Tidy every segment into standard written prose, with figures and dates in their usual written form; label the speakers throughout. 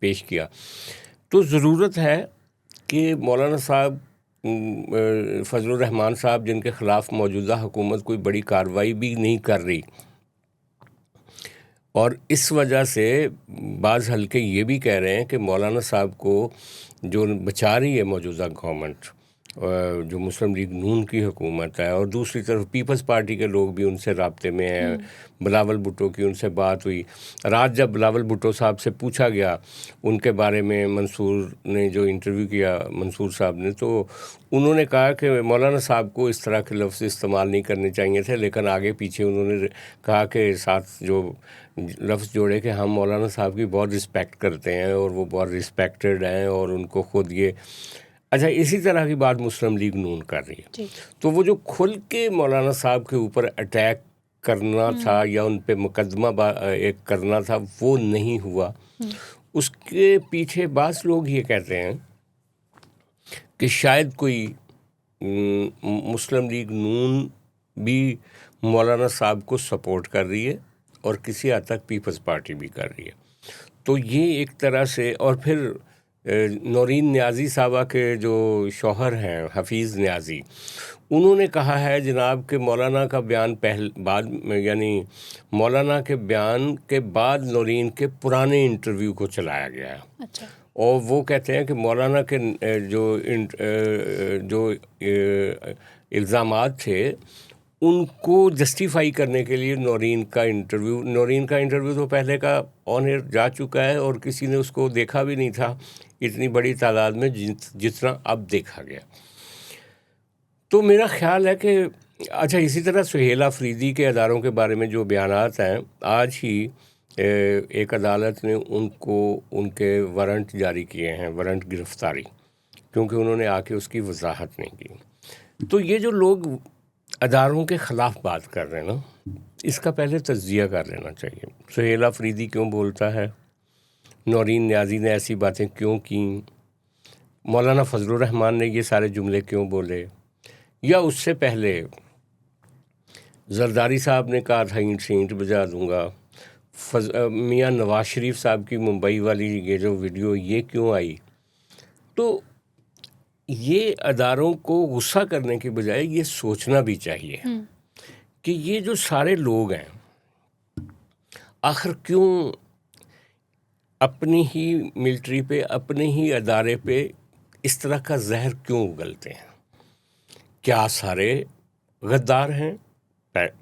Speaker 1: پیش کیا. تو ضرورت ہے کہ مولانا صاحب فضل الرحمان صاحب جن کے خلاف موجودہ حکومت کوئی بڑی کارروائی بھی نہیں کر رہی، اور اس وجہ سے بعض حلقے یہ بھی کہہ رہے ہیں کہ مولانا صاحب کو جو بچا رہی ہے موجودہ گورنمنٹ، جو مسلم لیگ نون کی حکومت ہے، اور دوسری طرف پیپلز پارٹی کے لوگ بھی ان سے رابطے میں ہیں. بلاول بھٹو کی ان سے بات ہوئی رات، جب بلاول بھٹو صاحب سے پوچھا گیا ان کے بارے میں، منصور نے جو انٹرویو کیا منصور صاحب نے، تو انہوں نے کہا کہ مولانا صاحب کو اس طرح کے لفظ استعمال نہیں کرنے چاہیے تھے، لیکن آگے پیچھے انہوں نے کہا کہ ساتھ جو لفظ جوڑے کہ ہم مولانا صاحب کی بہت رسپیکٹ کرتے ہیں اور وہ بہت رسپیکٹڈ ہیں، اور ان کو خود یہ اچھا. اسی طرح کی بات مسلم لیگ نون کر رہی ہے. تو وہ جو کھل کے مولانا صاحب کے اوپر اٹیک کرنا تھا یا ان پہ مقدمہ ایک کرنا تھا، وہ نہیں ہوا. اس کے پیچھے بعض لوگ یہ کہتے ہیں کہ شاید کوئی مسلم لیگ نون بھی مولانا صاحب کو سپورٹ کر رہی ہے اور کسی حد تک پیپلز پارٹی بھی کر رہی ہے. تو یہ ایک طرح سے، اور پھر نورین نیازی صاحبہ کے جو شوہر ہیں حفیظ نیازی، انہوں نے کہا ہے جناب کہ مولانا کا بیان بعد میں، یعنی مولانا کے بیان کے بعد نورین کے پرانے انٹرویو کو چلایا گیا ہے.
Speaker 2: اچھا.
Speaker 1: اور وہ کہتے ہیں کہ مولانا کے جو الزامات تھے ان کو جسٹیفائی کرنے کے لیے نورین کا انٹرویو تو پہلے کا آن ایئر جا چکا ہے، اور کسی نے اس کو دیکھا بھی نہیں تھا اتنی بڑی تعداد میں جتنا اب دیکھا گیا. تو میرا خیال ہے کہ اچھا، اسی طرح سہیل آفریدی کے اداروں کے بارے میں جو بیانات ہیں، آج ہی ایک عدالت نے ان کو ان کے وارنٹ جاری کیے ہیں، وارنٹ گرفتاری، کیونکہ انہوں نے آ کے اس کی وضاحت نہیں کی. تو یہ جو لوگ اداروں کے خلاف بات کر رہے ہیں نا، اس کا پہلے تجزیہ کر لینا چاہیے. سہیل آفریدی کیوں بولتا ہے؟ نورین نیازی نے ایسی باتیں کیوں کیں؟ مولانا فضل الرحمان نے یہ سارے جملے کیوں بولے؟ یا اس سے پہلے زرداری صاحب نے کہا تھا اینٹ سے اینٹ بجا دوں گا. میاں نواز شریف صاحب کی ممبئی والی یہ جو ویڈیو یہ کیوں آئی؟ تو یہ اداروں کو غصہ کرنے کے بجائے یہ سوچنا بھی چاہیے کہ یہ جو سارے لوگ ہیں آخر کیوں اپنی ہی ملٹری پہ، اپنے ہی ادارے پہ اس طرح کا زہر کیوں اگلتے ہیں؟ کیا سارے غدار ہیں؟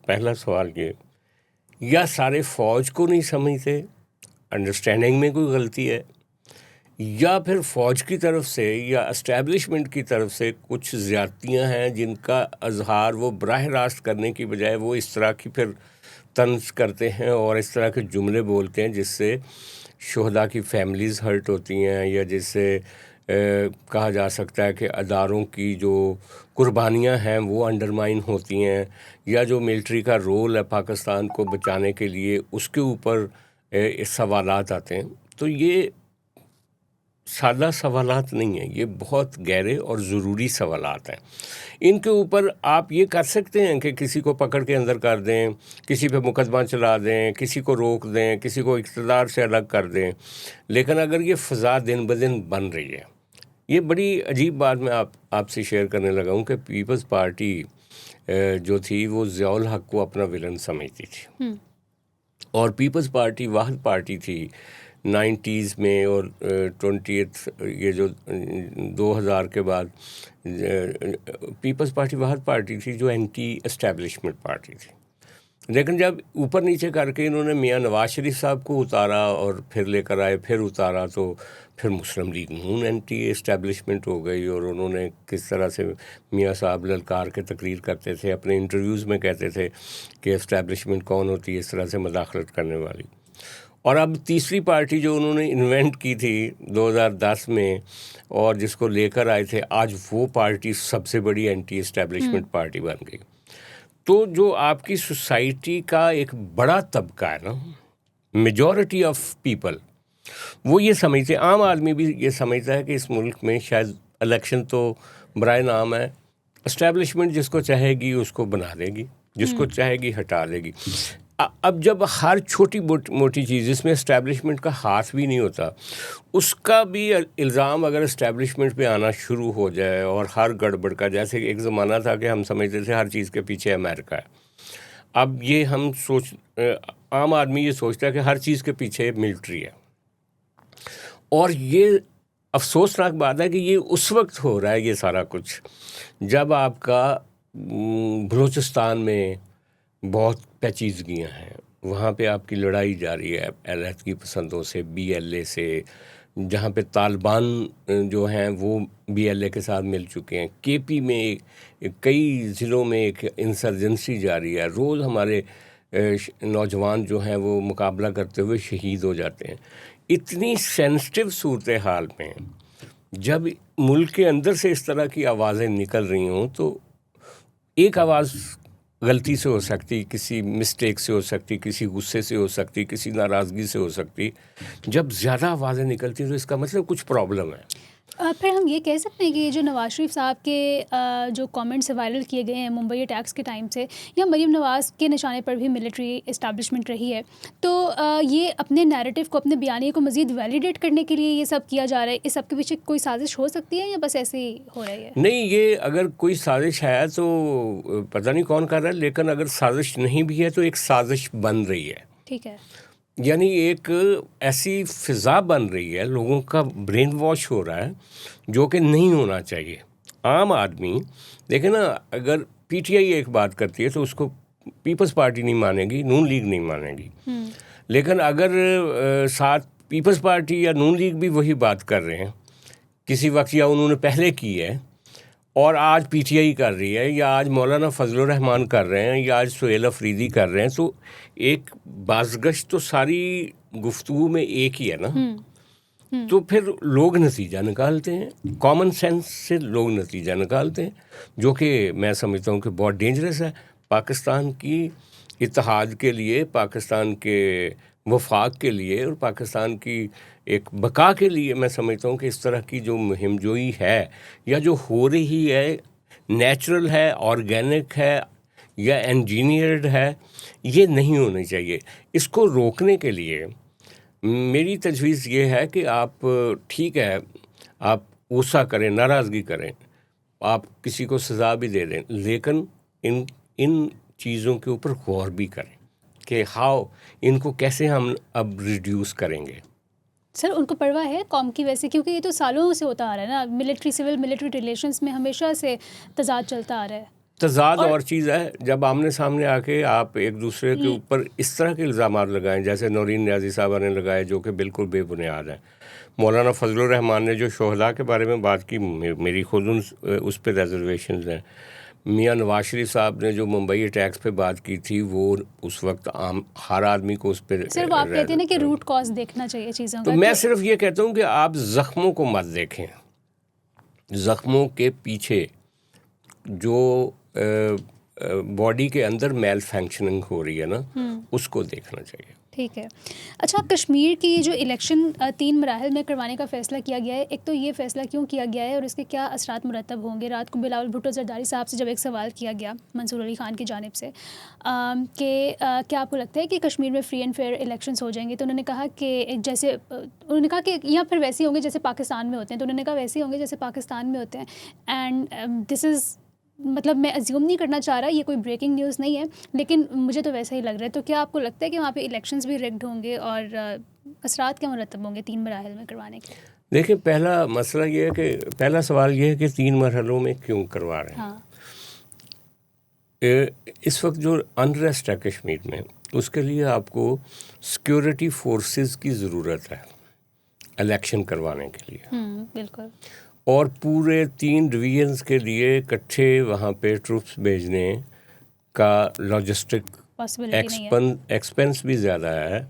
Speaker 1: پہلا سوال یہ. یا سارے فوج کو نہیں سمجھتے، انڈرسٹینڈنگ میں کوئی غلطی ہے، یا پھر فوج کی طرف سے یا اسٹیبلشمنٹ کی طرف سے کچھ زیادتیاں ہیں جن کا اظہار وہ براہ راست کرنے کی بجائے وہ اس طرح کی پھر طنز کرتے ہیں اور اس طرح کے جملے بولتے ہیں جس سے شہداء کی فیملیز ہرٹ ہوتی ہیں، یا جس سے کہا جا سکتا ہے کہ اداروں کی جو قربانیاں ہیں وہ انڈرمائن ہوتی ہیں، یا جو ملٹری کا رول ہے پاکستان کو بچانے کے لیے اس کے اوپر سوالات آتے ہیں. تو یہ سادہ سوالات نہیں ہیں، یہ بہت گہرے اور ضروری سوالات ہیں. ان کے اوپر آپ یہ کر سکتے ہیں کہ کسی کو پکڑ کے اندر کر دیں، کسی پہ مقدمہ چلا دیں، کسی کو روک دیں، کسی کو اقتدار سے الگ کر دیں، لیکن اگر یہ فضا دن بدن بن رہی ہے، یہ بڑی عجیب بات میں آپ سے شیئر کرنے لگا ہوں کہ پیپلز پارٹی جو تھی وہ ضیاء الحق کو اپنا ولن سمجھتی تھی، اور پیپلز پارٹی واحد پارٹی تھی 90s میں اور 20th یہ جو 2000 کے بعد پیپلز پارٹی واحد پارٹی تھی جو اینٹی اسٹیبلشمنٹ پارٹی تھی. لیکن جب اوپر نیچے کر کے انہوں نے میاں نواز شریف صاحب کو اتارا اور پھر لے کر آئے، پھر اتارا، تو پھر مسلم لیگ نون اینٹی اسٹیبلشمنٹ ہو گئی. اور انہوں نے کس طرح سے میاں صاحب للکار کے تقریر کرتے تھے، اپنے انٹرویوز میں کہتے تھے کہ اسٹیبلشمنٹ کون ہوتی ہے اس طرح سے مداخلت کرنے والی. اور اب تیسری پارٹی جو انہوں نے انوینٹ کی تھی 2010 میں اور جس کو لے کر آئے تھے، آج وہ پارٹی سب سے بڑی اینٹی اسٹیبلشمنٹ پارٹی بن گئی. تو جو آپ کی سوسائٹی کا ایک بڑا طبقہ ہے نا، میجورٹی آف پیپل، وہ یہ سمجھتے، عام آدمی بھی یہ سمجھتا ہے کہ اس ملک میں شاید الیکشن تو برائے نام ہے، اسٹیبلشمنٹ جس کو چاہے گی اس کو بنا دے گی، جس کو چاہے گی ہٹا دے گی. اب جب ہر چھوٹی موٹی چیز جس میں اسٹیبلشمنٹ کا ہاتھ بھی نہیں ہوتا, اس کا بھی الزام اگر اسٹیبلشمنٹ پہ آنا شروع ہو جائے اور ہر گڑبڑ کا, جیسے ایک زمانہ تھا کہ ہم سمجھتے تھے ہر چیز کے پیچھے امریکہ ہے, اب یہ ہم عام آدمی یہ سوچتا ہے کہ ہر چیز کے پیچھے ملٹری ہے. اور یہ افسوسناک بات ہے کہ یہ اس وقت ہو رہا ہے یہ سارا کچھ جب آپ کا بلوچستان میں بہت پیچیدگیاں ہیں, وہاں پہ آپ کی لڑائی جاری ہے علیحدگی پسندوں سے, بی ایل اے سے, جہاں پہ طالبان جو ہیں وہ بی ایل اے کے ساتھ مل چکے ہیں. کے پی میں کئی ضلعوں میں ایک انسرجنسی جاری ہے, روز ہمارے نوجوان جو ہیں وہ مقابلہ کرتے ہوئے شہید ہو جاتے ہیں. اتنی سینسٹیو صورتحال میں جب ملک کے اندر سے اس طرح کی آوازیں نکل رہی ہوں تو ایک آواز غلطی سے ہو سکتی, کسی مسٹیک سے ہو سکتی, کسی غصے سے ہو سکتی, کسی ناراضگی سے ہو سکتی. جب زیادہ آوازیں نکلتی ہیں تو اس کا مطلب کچھ پرابلم ہے.
Speaker 2: پھر ہم یہ کہہ سکتے ہیں کہ یہ جو نواز شریف صاحب کے جو کامنٹس وائرل کیے گئے ہیں ممبئی اٹیکس کے ٹائم سے, یا مریم نواز کے نشانے پر بھی ملٹری اسٹیبلشمنٹ رہی ہے, تو یہ اپنے نیریٹو کو, اپنے بیانیے کو مزید ویلیڈیٹ کرنے کے لیے یہ سب کیا جا رہا ہے. اس سب کے پیچھے کوئی سازش ہو سکتی ہے یا بس ایسے ہی ہو رہی ہے؟
Speaker 1: نہیں, یہ اگر کوئی سازش ہے تو پتہ نہیں کون کر رہا ہے, لیکن اگر سازش نہیں بھی ہے تو ایک سازش بن رہی ہے.
Speaker 2: ٹھیک ہے.
Speaker 1: یعنی ایک ایسی فضا بن رہی ہے, لوگوں کا برین واش ہو رہا ہے جو کہ نہیں ہونا چاہیے. عام آدمی دیکھیں نا, اگر پی ٹی آئی ایک بات کرتی ہے تو اس کو پیپلز پارٹی نہیں مانے گی, نون لیگ نہیں مانے گی. لیکن اگر ساتھ پیپلز پارٹی یا نون لیگ بھی وہی بات کر رہے ہیں کسی وقت, یا انہوں نے پہلے کی ہے اور آج پی ٹی آئی کر رہی ہے, یا آج مولانا فضل الرحمان کر رہے ہیں, یا آج سہیل افریدی کر رہے ہیں, تو ایک بازگشت تو ساری گفتگو میں ایک ہی ہے نا. تو پھر لوگ نتیجہ نکالتے ہیں, کامن سینس سے لوگ نتیجہ نکالتے ہیں, جو کہ میں سمجھتا ہوں کہ بہت ڈینجرس ہے پاکستان کی اتحاد کے لیے, پاکستان کے وفاق کے لیے, اور پاکستان کی ایک بقا کے لیے. میں سمجھتا ہوں کہ اس طرح کی جو مہم جوئی ہے یا جو ہو رہی ہے, نیچرل ہے, آرگینک ہے یا انجینئرڈ ہے, یہ نہیں ہونی چاہیے. اس کو روکنے کے لیے میری تجویز یہ ہے کہ آپ ٹھیک ہے, آپ غصہ کریں, ناراضگی کریں, آپ کسی کو سزا بھی دے دیں, لیکن ان چیزوں کے اوپر غور بھی کریں کہ ان کو کیسے ہم اب ریڈیوس کریں گے.
Speaker 2: سر, ان کو پرواہ ہے قوم کی ویسے, کیونکہ یہ تو سالوں سے ہوتا آ رہا ہے نا, ملٹری سول ملٹری ریلیشنز میں ہمیشہ سے تضاد چلتا آ رہا ہے.
Speaker 1: تضاد اور چیز ہے جب آمنے سامنے آ کے آپ ایک دوسرے کے اوپر اس طرح کے الزامات لگائیں, جیسے نورین نیازی صاحبہ نے لگائے, جو کہ بالکل بے بنیاد ہیں. مولانا فضل الرحمان نے جو شہداء کے بارے میں بات کی, میری خود اس پہ ریزرویشنز ہیں. میاں نواز شریف صاحب نے جو ممبئی اٹیکس پہ بات کی تھی, وہ اس وقت ہر آدمی کو اس پہ,
Speaker 2: صرف آپ کہتے ہیں نا کہ روٹ کاز دیکھنا چاہیے چیزوں کا.
Speaker 1: تو میں صرف یہ کہتا ہوں کہ آپ زخموں کو مت دیکھیں, زخموں کے پیچھے جو باڈی کے اندر میل فنکشننگ ہو رہی ہے نا, اس کو دیکھنا چاہیے.
Speaker 2: ٹھیک ہے. اچھا, کشمیر کی جو الیکشن 3 مراحل میں کروانے کا فیصلہ کیا گیا ہے, ایک تو یہ فیصلہ کیوں کیا گیا ہے اور اس کے کیا اثرات مرتب ہوں گے؟ رات کو بلاول بھٹو زرداری صاحب سے جب ایک سوال کیا گیا منصور علی خان کی جانب سے کہ کیا آپ کو لگتا ہے کہ کشمیر میں فری اینڈ فیئر الیکشنز ہو جائیں گے, تو انہوں نے کہا کہ جیسے انہوں نے کہا کہ یا پھر ویسے ہوں گے جیسے پاکستان میں ہوتے ہیں, تو انہوں نے کہا ویسے ہوں گے جیسے پاکستان میں ہوتے ہیں. اینڈ دس از, مطلب میں ازیوم نہیں کرنا چاہ رہا, یہ کوئی بریکنگ نیوز نہیں ہے, لیکن مجھے تو ویسا ہی لگ رہا ہے. تو کیا آپ کو لگتا ہے کہ وہاں پہ الیکشنز بھی ریگڈ ہوں گے اور اثرات کیا مرتب ہوں گے 3 مراحل میں کروانے کے؟
Speaker 1: دیکھیں, پہلا مسئلہ یہ ہے کہ پہلا سوال یہ ہے کہ 3 مرحلوں میں کیوں کروا رہے ہیں.
Speaker 2: ہاں,
Speaker 1: اس وقت جو انریسٹ ہے کشمیر میں, اس کے لیے آپ کو سیکورٹی فورسز کی ضرورت ہے الیکشن کروانے کے لیے.
Speaker 2: بالکل.
Speaker 1: اور پورے 3 ڈویژنز کے لیے اکٹھے وہاں پہ ٹروپس بھیجنے کا لاجسٹک ایکسپینس بھی زیادہ ہے,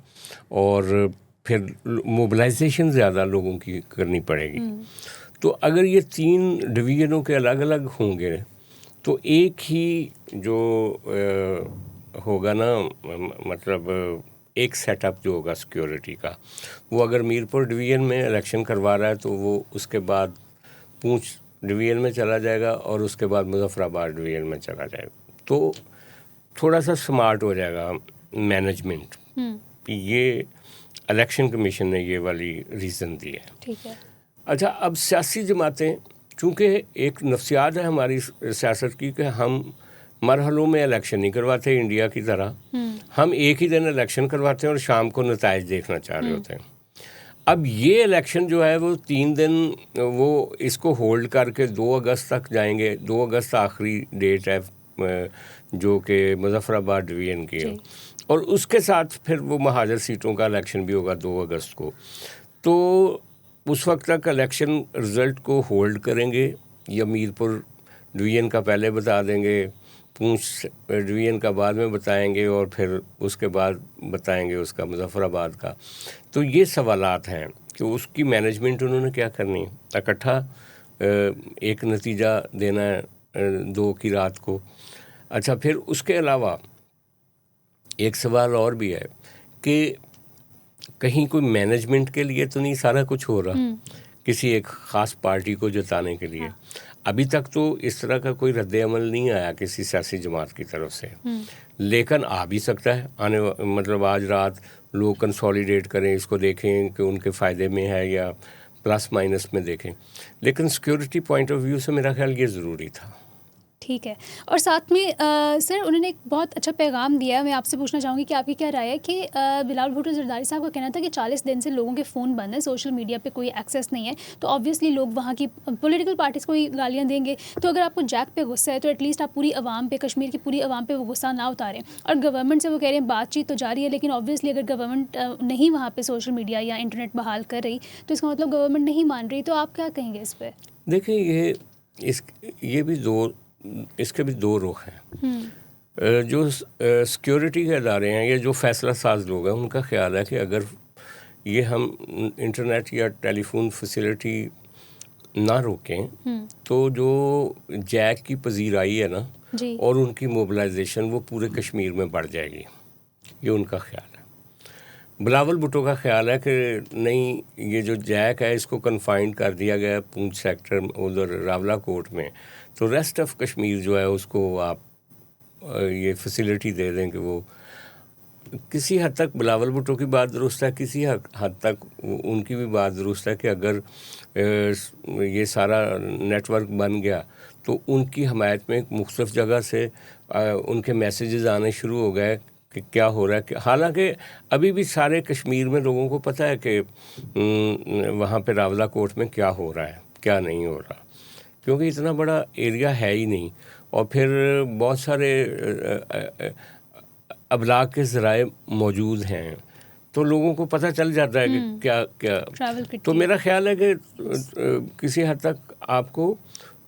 Speaker 1: اور پھر موبلائزیشن زیادہ لوگوں کی کرنی پڑے گی. تو اگر یہ 3 ڈویژنوں کے الگ الگ ہوں گے تو ایک ہی جو ہوگا نا, مطلب ایک سیٹ اپ جو ہوگا سیکیورٹی کا, وہ اگر میرپور ڈویژن میں الیکشن کروا رہا ہے تو وہ اس کے بعد پونچھ ڈویژن میں چلا جائے گا, اور اس کے بعد مظفر آباد ڈویژن میں چلا جائے گا. تو تھوڑا سا سمارٹ ہو جائے گا مینجمنٹ. یہ الیکشن کمیشن نے یہ والی ریزن دی ہے.
Speaker 2: ٹھیک ہے.
Speaker 1: اچھا, اب سیاسی جماعتیں, چونکہ ایک نفسیات ہے ہماری سیاست کی کہ ہم مرحلوں میں الیکشن نہیں کرواتے انڈیا کی طرح. ہم ایک ہی دن الیکشن کرواتے ہیں اور شام کو نتائج دیکھنا چاہ رہے ہوتے ہیں. اب یہ الیکشن جو ہے وہ 3 دن وہ اس کو ہولڈ کر کے 2 اگست تک جائیں گے. 2 اگست آخری ڈیٹ ہے جو کہ مظفر آباد ڈویژن کی ہے, اور اس کے ساتھ پھر وہ مہاجر سیٹوں کا الیکشن بھی ہوگا 2 اگست کو. تو اس وقت تک الیکشن رزلٹ کو ہولڈ کریں گے یا میرپور ڈویژن کا پہلے بتا دیں گے, پونچھ ڈویژن کا بعد میں بتائیں گے, اور پھر اس کے بعد بتائیں گے اس کا مظفر آباد کا. تو یہ سوالات ہیں کہ اس کی مینجمنٹ انہوں نے کیا کرنی ہے. اکٹھا ایک نتیجہ دینا ہے 2 کی رات کو. اچھا, پھر اس کے علاوہ ایک سوال اور بھی ہے کہ کہیں کوئی مینجمنٹ کے لیے تو نہیں سارا کچھ ہو رہا, کسی ایک خاص پارٹی کو جتانے کے لیے. ابھی تک تو اس طرح کا کوئی رد عمل نہیں آیا کسی سیاسی جماعت کی طرف سے, لیکن آ بھی سکتا ہے. مطلب آج رات لوگ کنسولیڈیٹ کریں, اس کو دیکھیں کہ ان کے فائدے میں ہے یا پلس مائنس میں دیکھیں, لیکن سیکیورٹی پوائنٹ آف ویو سے میرا خیال یہ ضروری تھا.
Speaker 2: ٹھیک ہے. اور ساتھ میں سر انہوں نے ایک بہت اچھا پیغام دیا ہے. میں آپ سے پوچھنا چاہوں گی کہ آپ کی کیا رائے ہے کہ بلاول بھٹو زرداری صاحب کا کہنا تھا کہ 40 دن سے لوگوں کے فون بند ہیں, سوشل میڈیا پہ کوئی ایکسیس نہیں ہے, تو آبویسلی لوگ وہاں کی پولیٹیکل پارٹیز کو ہی گالیاں دیں گے. تو اگر آپ کو جیک پہ غصہ ہے تو ایٹ لیسٹ آپ پوری عوام پہ, کشمیر کی پوری عوام پہ وہ غصہ نہ اتاریں. اور گورنمنٹ سے وہ کہہ رہے ہیں بات چیت تو جاری ہے, لیکن آبویسلی اگر گورنمنٹ نہیں وہاں پہ سوشل میڈیا یا انٹرنیٹ بحال کر رہی تو اس کا مطلب گورنمنٹ نہیں مان رہی. تو آپ کیا کہیں گے اس پہ؟
Speaker 1: دیکھیں, یہ بھی اس کے بھی 2 رخ ہیں. جو سیکیورٹی کے ادارے ہیں یا جو فیصلہ ساز لوگ ہیں, ان کا خیال ہے کہ اگر یہ ہم انٹرنیٹ یا ٹیلی فون فیسلٹی نہ روکیں تو جو جیک کی پذیرائی ہے نا اور ان کی موبلائزیشن وہ پورے کشمیر میں بڑھ جائے گی. یہ ان کا خیال ہے. بلاول بھٹو کا خیال ہے کہ نہیں, یہ جو جیک ہے اس کو کنفائنڈ کر دیا گیا ہے پونچھ سیکٹر ادھر راولا کوٹ میں, تو ریسٹ آف کشمیر جو ہے اس کو آپ یہ فیسلٹی دے دیں کہ وہ کسی حد تک بلاول بھٹو کی بات درست ہے, کسی حد تک ان کی بھی بات درست ہے کہ اگر یہ سارا نیٹ ورک بن گیا تو ان کی حمایت میں مختلف جگہ سے ان کے میسیجز آنے شروع ہو گئے کہ کیا ہو رہا ہے. حالانکہ ابھی بھی سارے کشمیر میں لوگوں کو پتہ ہے کہ وہاں پہ راولا کوٹ میں کیا ہو رہا ہے کیا نہیں ہو رہا, کیونکہ اتنا بڑا ایریا ہے ہی نہیں, اور پھر بہت سارے ابلاغ کے ذرائع موجود ہیں, تو لوگوں کو پتہ چل جاتا ہے کہ کیا کیا. تو میرا خیال ہے کہ کسی حد تک آپ کو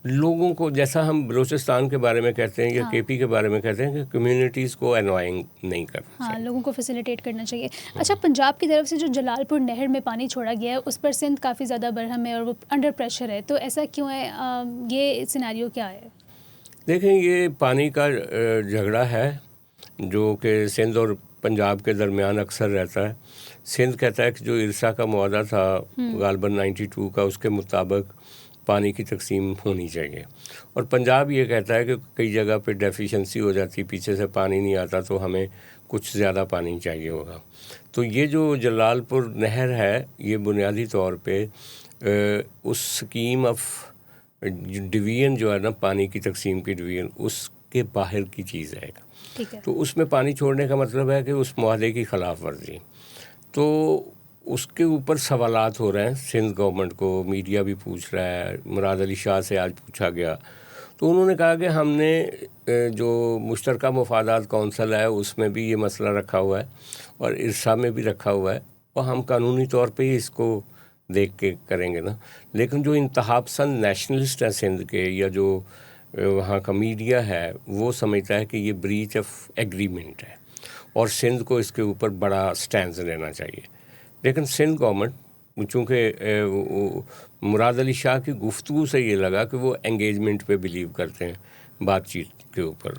Speaker 1: لوگوں کو, جیسا ہم بلوچستان کے بارے میں کہتے ہیں یا کے پی کے بارے میں کہتے ہیں, کہ کمیونٹیز کو انوائنگ نہیں کرنا چاہیے,
Speaker 2: لوگوں کو فیسیلیٹیٹ کرنا چاہیے. اچھا, پنجاب کی طرف سے جو جلال پور نہر میں پانی چھوڑا گیا ہے اس پر سندھ کافی زیادہ برہم ہے اور وہ انڈر پریشر ہے, تو ایسا کیوں ہے؟ یہ سیناریو کیا ہے؟
Speaker 1: دیکھیں, یہ پانی کا جھگڑا ہے جو کہ سندھ اور پنجاب کے درمیان اکثر رہتا ہے. سندھ کہتا ہے کہ جو ارسا کا معاہدہ تھا غالباً 92 کا, اس کے مطابق پانی کی تقسیم ہونی چاہیے, اور پنجاب یہ کہتا ہے کہ کئی جگہ پہ ڈیفیشنسی ہو جاتی, پیچھے سے پانی نہیں آتا تو ہمیں کچھ زیادہ پانی چاہیے ہوگا. تو یہ جو جلال پور نہر ہے یہ بنیادی طور پہ اس سکیم آف ڈویژن جو ہے نا, پانی کی تقسیم کی ڈویژن, اس کے باہر کی چیز ہے. تو اس میں پانی چھوڑنے کا مطلب ہے کہ اس معاہدے کی خلاف ورزی. تو اس کے اوپر سوالات ہو رہے ہیں سندھ گورنمنٹ کو, میڈیا بھی پوچھ رہا ہے. مراد علی شاہ سے آج پوچھا گیا تو انہوں نے کہا کہ ہم نے جو مشترکہ مفادات کونسل ہے اس میں بھی یہ مسئلہ رکھا ہوا ہے اور ارسا میں بھی رکھا ہوا ہے, اور ہم قانونی طور پہ ہی اس کو دیکھ کے کریں گے نا. لیکن جو انتہا پسند نیشنلسٹ ہیں سندھ کے, یا جو وہاں کا میڈیا ہے, وہ سمجھتا ہے کہ یہ بریچ آف ایگریمنٹ ہے اور سندھ کو اس کے اوپر بڑا سٹینڈ لینا چاہیے. لیکن سندھ گورنمنٹ چونکہ مراد علی شاہ کی گفتگو سے یہ لگا کہ وہ انگیجمنٹ پہ بلیو کرتے ہیں, بات چیت کے اوپر.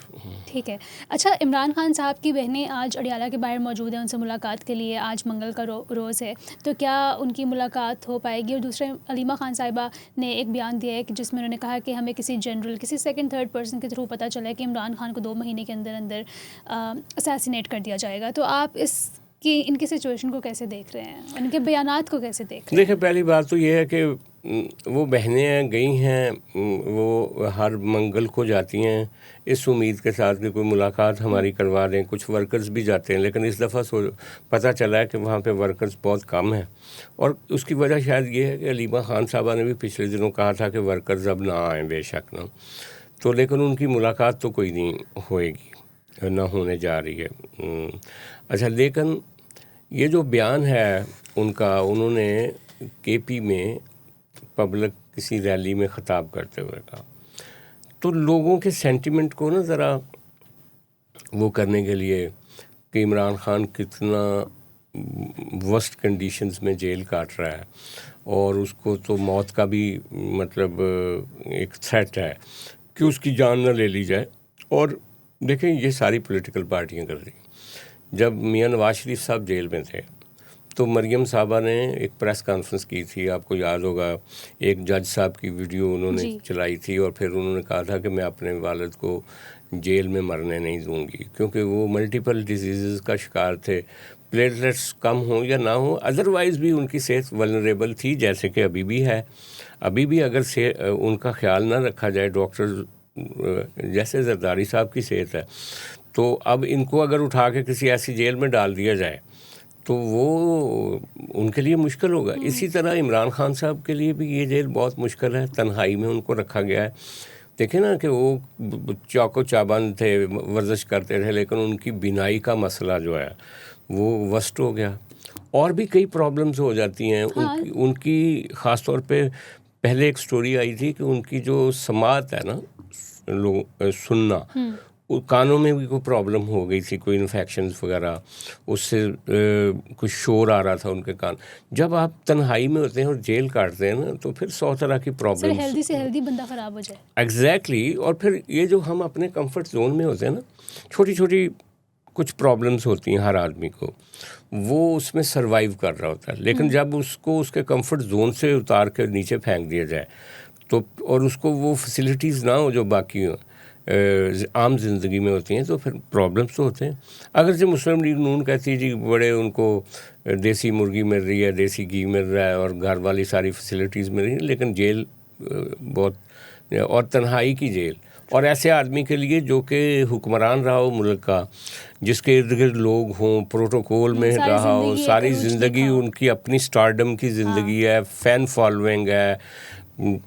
Speaker 2: ٹھیک ہے. اچھا، عمران خان صاحب کی بہنیں آج اڈیالہ کے باہر موجود ہیں ان سے ملاقات کے لیے. آج منگل کا روز ہے، تو کیا ان کی ملاقات ہو پائے گی؟ اور دوسرے علیمہ خان صاحبہ نے ایک بیان دیا ہے کہ جس میں انہوں نے کہا کہ ہمیں کسی جنرل، کسی سیکنڈ تھرڈ پرسن کے تھرو پتہ چلا ہے کہ عمران خان کو 2 مہینے کے اندر اندر اسیسینیٹ کر دیا جائے گا. تو آپ ان کی سچویشن کو کیسے دیکھ رہے ہیں، ان کے بیانات کو کیسے دیکھ رہے ہیں؟
Speaker 1: دیکھیں، پہلی بات تو یہ ہے کہ وہ بہنیں گئی ہیں، وہ ہر منگل کو جاتی ہیں اس امید کے ساتھ کہ کوئی ملاقات ہماری کروا دیں. کچھ ورکرز بھی جاتے ہیں، لیکن اس دفعہ پتہ چلا ہے کہ وہاں پہ ورکرز بہت کم ہیں. اور اس کی وجہ شاید یہ ہے کہ علیمہ خان صاحبہ نے بھی پچھلے دنوں کہا تھا کہ ورکرز اب نہ آئیں، بے شک نہ. تو لیکن ان کی ملاقات تو کوئی نہیں ہوئے گی، نہ ہونے جا رہی ہے. اچھا، لیکن یہ جو بیان ہے ان کا، انہوں نے کے پی میں پبلک کسی ریلی میں خطاب کرتے ہوئے کہا، تو لوگوں کے سینٹیمنٹ کو نا ذرا وہ کرنے کے لیے کہ عمران خان کتنا ورسٹ کنڈیشنز میں جیل کاٹ رہا ہے اور اس کو تو موت کا بھی مطلب ایک تھریٹ ہے کہ اس کی جان نہ لے لی جائے. اور دیکھیں، یہ ساری پولیٹیکل پارٹیاں کر رہی ہیں. جب میاں نواز شریف صاحب جیل میں تھے تو مریم صاحبہ نے ایک پریس کانفرنس کی تھی، آپ کو یاد ہوگا. ایک جج صاحب کی ویڈیو انہوں نے چلائی تھی اور پھر انہوں نے کہا تھا کہ میں اپنے والد کو جیل میں مرنے نہیں دوں گی، کیونکہ وہ ملٹیپل ڈیزیزز کا شکار تھے. پلیٹلیٹس کم ہوں یا نہ ہوں، ادروائز بھی ان کی صحت ولنریبل تھی، جیسے کہ ابھی بھی ہے. ابھی بھی اگر ان کا خیال نہ رکھا جائے، ڈاکٹر جیسے زرداری صاحب کی صحت ہے، تو اب ان کو اگر اٹھا کے کسی ایسی جیل میں ڈال دیا جائے تو وہ ان کے لیے مشکل ہوگا. اسی طرح عمران خان صاحب کے لیے بھی یہ جیل بہت مشکل ہے. تنہائی میں ان کو رکھا گیا ہے. دیکھیں نا کہ وہ چاق و چابند تھے، ورزش کرتے تھے، لیکن ان کی بینائی کا مسئلہ جو ہے وہ ورسٹ ہو گیا. اور بھی کئی پرابلمز ہو جاتی ہیں ان کی. خاص طور پہ پہلے ایک سٹوری آئی تھی کہ ان کی جو سماعت ہے نا، سننا، کانوں میں بھی کوئی پرابلم ہو گئی تھی، کوئی انفیکشنز وغیرہ، اس سے کچھ شور آ رہا تھا ان کے کان. جب آپ تنہائی میں ہوتے ہیں اور جیل کاٹتے ہیں نا، تو پھر 100 طرح کی پرابلم.
Speaker 2: ہیلدی سے ہیلدی بندہ خراب ہو جائے.
Speaker 1: ایگزیکٹلی. اور پھر یہ جو ہم اپنے کمفرٹ زون میں ہوتے ہیں نا، چھوٹی چھوٹی کچھ پرابلمس ہوتی ہیں ہر آدمی کو، وہ اس میں سروائیو کر رہا ہوتا ہے. لیکن جب اس کو اس کے کمفرٹ زون سے اتار کے نیچے پھینک دیا جائے تو، اور اس کو وہ فیسلٹیز نہ ہو جو باقی عام زندگی میں ہوتی ہیں، تو پھر پرابلمس تو ہوتے ہیں. اگرچہ مسلم لیگ نون کہتی ہے جی بڑے ان کو دیسی مرغی مل رہی ہے، دیسی گھی مل رہا ہے اور گھر والی ساری فیسلٹیز مل رہی ہیں، لیکن جیل بہت، اور تنہائی کی جیل. اور ایسے آدمی کے لیے جو کہ حکمران رہا ہو ملک کا، جس کے ارد گرد لوگ ہوں، پروٹوکول میں رہا ہو، ساری زندگی ان کی اپنی سٹارڈم کی زندگی ہے، فین فالوئنگ ہے،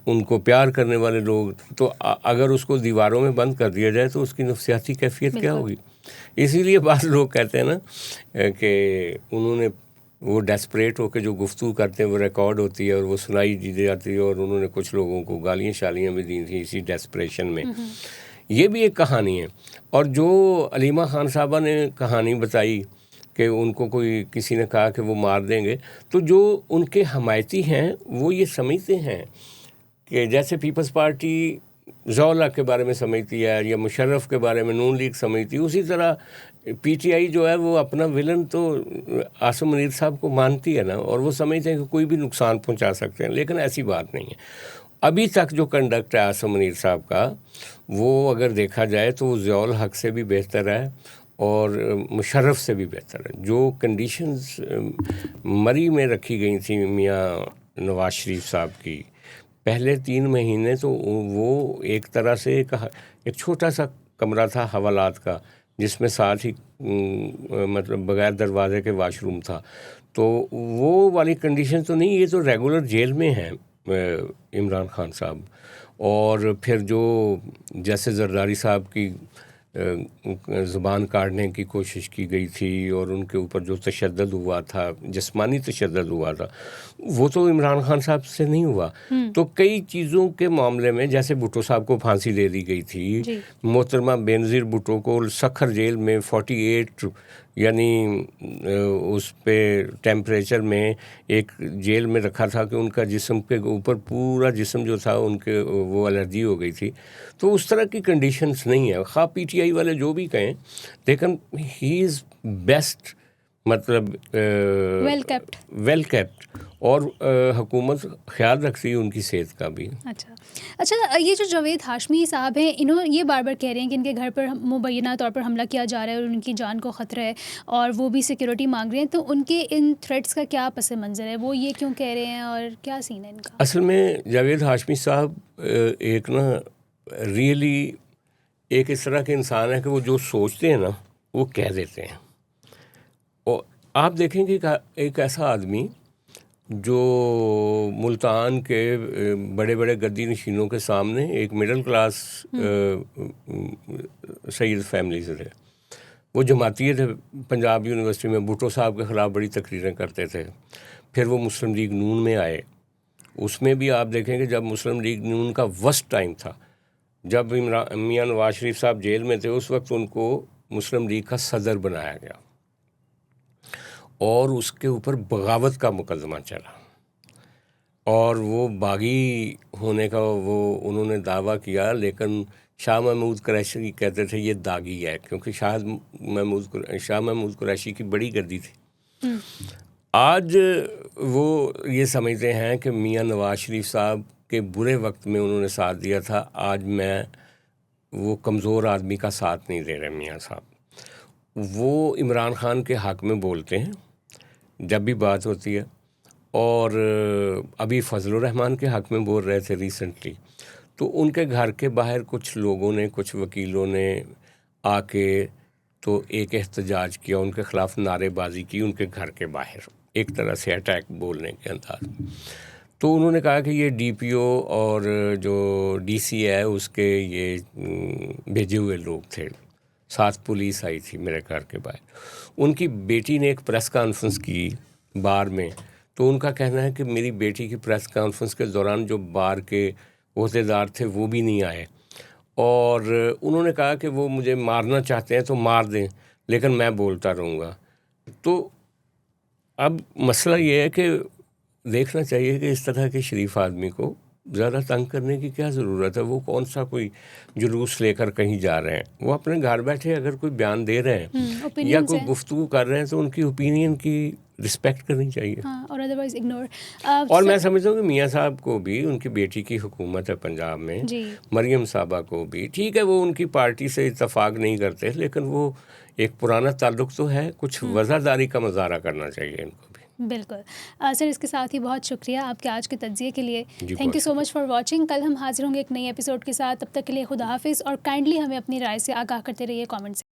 Speaker 1: ان کو پیار کرنے والے لوگ، تو اگر اس کو دیواروں میں بند کر دیا جائے تو اس کی نفسیاتی کیفیت کیا ہوگی. اسی لیے بعض لوگ کہتے ہیں نا کہ انہوں نے وہ ڈیسپریٹ ہو کے جو گفتگو کرتے ہیں وہ ریکارڈ ہوتی ہے اور وہ سنائی دی جاتی ہے، اور انہوں نے کچھ لوگوں کو گالیاں شالیاں بھی دی تھیں اسی ڈیسپریشن میں. یہ بھی ایک کہانی ہے. اور جو علیمہ خان صاحبہ نے کہانی بتائی کہ ان کو کوئی کسی نے کہا کہ وہ مار دیں گے، تو جو ان کے حمایتی ہیں وہ یہ سمجھتے ہیں کہ جیسے پیپلز پارٹی ضیاء الحق کے بارے میں سمجھتی ہے یا مشرف کے بارے میں نون لیگ سمجھتی ہے، اسی طرح پی ٹی آئی جو ہے وہ اپنا ولن تو عاصم منیر صاحب کو مانتی ہے نا، اور وہ سمجھتے ہیں کہ کوئی بھی نقصان پہنچا سکتے ہیں. لیکن ایسی بات نہیں ہے. ابھی تک جو کنڈکٹ ہے عاصم منیر صاحب کا، وہ اگر دیکھا جائے تو وہ ضیاء الحق سے بھی بہتر ہے اور مشرف سے بھی بہتر ہے. جو کنڈیشنز مری میں رکھی گئی تھیں میاں نواز شریف صاحب کی، پہلے 3 مہینے تو وہ ایک طرح سے ایک چھوٹا سا کمرہ تھا حوالات کا، جس میں ساتھ ہی مطلب بغیر دروازے کے واش روم تھا. تو وہ والی کنڈیشن تو نہیں، یہ تو ریگولر جیل میں ہیں عمران خان صاحب. اور پھر جو جیسے زرداری صاحب کی زبان کاٹنے کی کوشش کی گئی تھی اور ان کے اوپر جو تشدد ہوا تھا، جسمانی تشدد ہوا تھا، وہ تو عمران خان صاحب سے نہیں ہوا. تو کئی چیزوں کے معاملے میں، جیسے بھٹو صاحب کو پھانسی دے دی گئی تھی، محترمہ بینظیر بھٹو کو سکھر جیل میں 48 یعنی اس پہ ٹیمپریچر میں ایک جیل میں رکھا تھا کہ ان کا جسم کے اوپر پورا جسم جو تھا ان کے وہ الرجی ہو گئی تھی. تو اس طرح کی کنڈیشنز نہیں ہیں. خواہ پی ٹی آئی والے جو بھی کہیں, لیکن ہی از بیسٹ, مطلب ویل کیپٹ, اور حکومت خیال رکھتی ہے ان کی صحت کا بھی.
Speaker 2: اچھا, یہ جو جاوید ہاشمی صاحب ہیں, یہ بار بار کہہ رہے ہیں کہ ان کے گھر پر مبینہ طور پر حملہ کیا جا رہا ہے اور ان کی جان کو خطرہ ہے, اور وہ بھی سیکیورٹی مانگ رہے ہیں. تو ان کے ان تھریٹس کا کیا پس منظر ہے, وہ یہ کیوں کہہ رہے ہیں اور کیا سین ہے ان کا؟
Speaker 1: اصل میں جاوید ہاشمی صاحب ایک نا ریئلی ایک اس طرح کے انسان ہے کہ وہ جو سوچتے ہیں نا وہ کہہ دیتے ہیں. اور آپ دیکھیں کہ ایک ایسا آدمی جو ملتان کے بڑے بڑے گدی نشینوں کے سامنے ایک مڈل کلاس سید فیملی سے تھے, وہ جماعتی تھے. پنجاب یونیورسٹی میں بھٹو صاحب کے خلاف بڑی تقریریں کرتے تھے. پھر وہ مسلم لیگ نون میں آئے. اس میں بھی آپ دیکھیں کہ جب مسلم لیگ نون کا ورسٹ ٹائم تھا, جب میاں نواز شریف صاحب جیل میں تھے, اس وقت ان کو مسلم لیگ کا صدر بنایا گیا اور اس کے اوپر بغاوت کا مقدمہ چلا, اور وہ باغی ہونے کا وہ انہوں نے دعویٰ کیا. لیکن شاہ محمود قریشی کہتے تھے یہ داغی ہے, کیونکہ شاہ محمود قریشی کی بڑی گدی تھی. آج وہ یہ سمجھتے ہیں کہ میاں نواز شریف صاحب کے برے وقت میں انہوں نے ساتھ دیا تھا, آج میں وہ کمزور آدمی کا ساتھ نہیں دے رہے. میاں صاحب وہ عمران خان کے حق میں بولتے ہیں جب بھی بات ہوتی ہے, اور ابھی فضل الرحمان کے حق میں بول رہے تھے ریسنٹلی. تو ان کے گھر کے باہر کچھ لوگوں نے, کچھ وکیلوں نے آ کے تو ایک احتجاج کیا, ان کے خلاف نعرے بازی کی ان کے گھر کے باہر, ایک طرح سے اٹیک بولنے کے انداز. تو انہوں نے کہا کہ یہ ڈی پی او اور جو ڈی سی ہے اس کے یہ بھیجے ہوئے لوگ تھے, ساتھ پولیس آئی تھی میرے گھر کے باہر. ان کی بیٹی نے ایک پریس کانفرنس کی بار میں, تو ان کا کہنا ہے کہ میری بیٹی کی پریس کانفرنس کے دوران جو بار کے عہدیدار تھے وہ بھی نہیں آئے, اور انہوں نے کہا کہ وہ مجھے مارنا چاہتے ہیں تو مار دیں لیکن میں بولتا رہوں گا. تو اب مسئلہ یہ ہے کہ دیکھنا چاہیے کہ اس طرح کے شریف آدمی کو زیادہ تنگ کرنے کی کیا ضرورت ہے. وہ کون سا کوئی جلوس لے کر کہیں جا رہے ہیں, وہ اپنے گھر بیٹھے اگر کوئی بیان دے رہے ہیں یا کوئی گفتگو کر رہے ہیں تو ان کی اوپینین کی رسپیکٹ کرنی چاہیے,
Speaker 2: اور ادروائز اگنور.
Speaker 1: اور میں سمجھتا ہوں کہ میاں صاحب کو بھی, ان کی بیٹی کی حکومت ہے پنجاب میں, مریم صاحبہ کو بھی, ٹھیک ہے وہ ان کی پارٹی سے اتفاق نہیں کرتے, لیکن وہ ایک پرانا تعلق تو ہے, کچھ وفاداری کا مظاہرہ کرنا چاہیے ان کو بھی.
Speaker 2: بالکل سر, اس کے ساتھ ہی بہت شکریہ آپ کے آج کے تجزیے کے لیے. Thank you so much for watching. کل ہم حاضر ہوں گے ایک نئی ایپیسوڈ کے ساتھ. تب تک کے لیے خدا حافظ, اور کائنڈلی ہمیں اپنی رائے سے آگاہ کرتے رہیے کامنٹ سے.